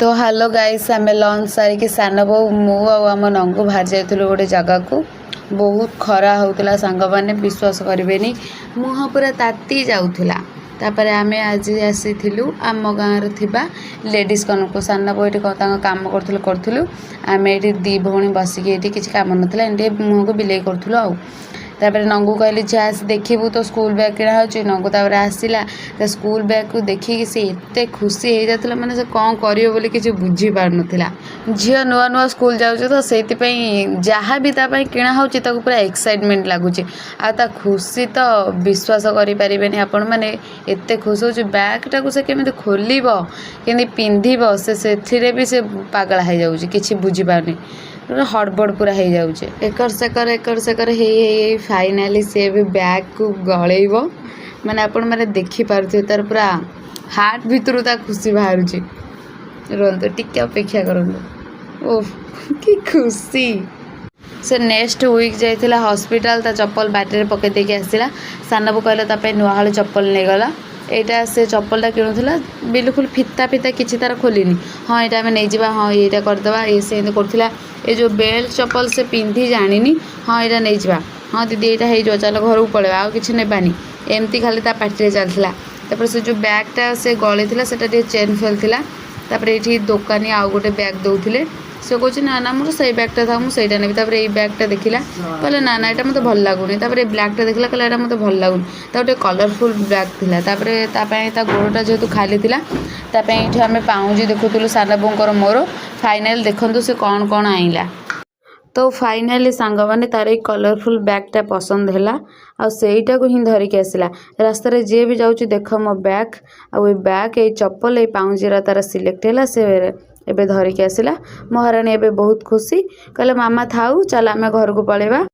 तो hello guys आम lunch सारिकी सान बो मु आम नंगू बाहर जाइलु गोटे जगह को बहुत खरा होता सांग मैंने विश्वास करेनि मुह पूरा ताती जाऊला तापर आम आज आसीलु आम गाँव थिबा लेडीज कॉर्नर को सान बो ये काम करूँ आम ये दी भौणी बसिकी ये किसी काम नाला एम मुह को बिले करूँ तापर नंगू कहली झे आस देखू तो स्कूल बैग किणा हो नंगू तापर आसला स्कूल बैग को देखिए सी एत खुशी हो जाता मैंने से कौन कर किसी बुझी पार नाला झील नुआ नुआ स्कूल जाऊँ तो से जहाँ भी किणा हो पूरा एक्साइटमेंट लगुच आ खुशी तो विश्वास करें आपण मैंने एत खुश हो बैग टाक से केमी खोल केमी पिंध से भी से पागला हो जाऊँगी किसी बुझीपारनी हड़बड़ पूरा हो जाऊे एकर सेकर हे फाइनाली सी भी बैग को गलैब माने आपण मैंने देखिपे तार पूरा हार्ट भितर खुशी बाहर रुहतु टिके अपेक्षा करूँ ओह कि खुशी से नेक्स्ट वीक जाइला हॉस्पिटल ता चप्पल बाटे पकई देके आसला सान बो कहला नुआ चप्पल नहीं गला यहाँ से चप्पलटा किणुला बिल्कुल फिता फिता किसी तार खोलनी हाँ यहाँ आम नहीं जावा हाँ यहाँ करदे ये से करूला ये जो बेल्ट चप्पल से पिंधि जानी हाँ यहाँ नहीं जावा हाँ दीदी यहाँ हो चल घर को पलैबा आउ कि नेबानी एमती खाली पार्टी चलता से जो बैगटा से गली से चेन फेल तापर ये दुकानी आउ गोटे बैग दौले से कहे ना ना मोर से बैगटा था मुझे नहीं ये बैगटा देखला कहले ना ना यहाँ मतलब भल लगुनि ब्लैकटा देखला कहला यहाँ मतलब भल लगुनि गोटे कलरफुल बैग था गोड़टा जेहेतु खाली थी ये आम पाउजी देखुलु सान बोर मोर फाइनाल देखु से कौन कौन आईला तो फाइनाली सांग मैंने तार एक कलरफुल बैगटा पसंद है आईटा को ही धरिकी आसला रास्तार जी भी जाऊँ देख मो बैग बैग ये चप्पल ये पाउजीरा तार सिलेक्ट है से एबे धरिकी आसला महाराणी एबे बहुत खुशी कहले मामा थाऊ चल आम घर को पलैबा।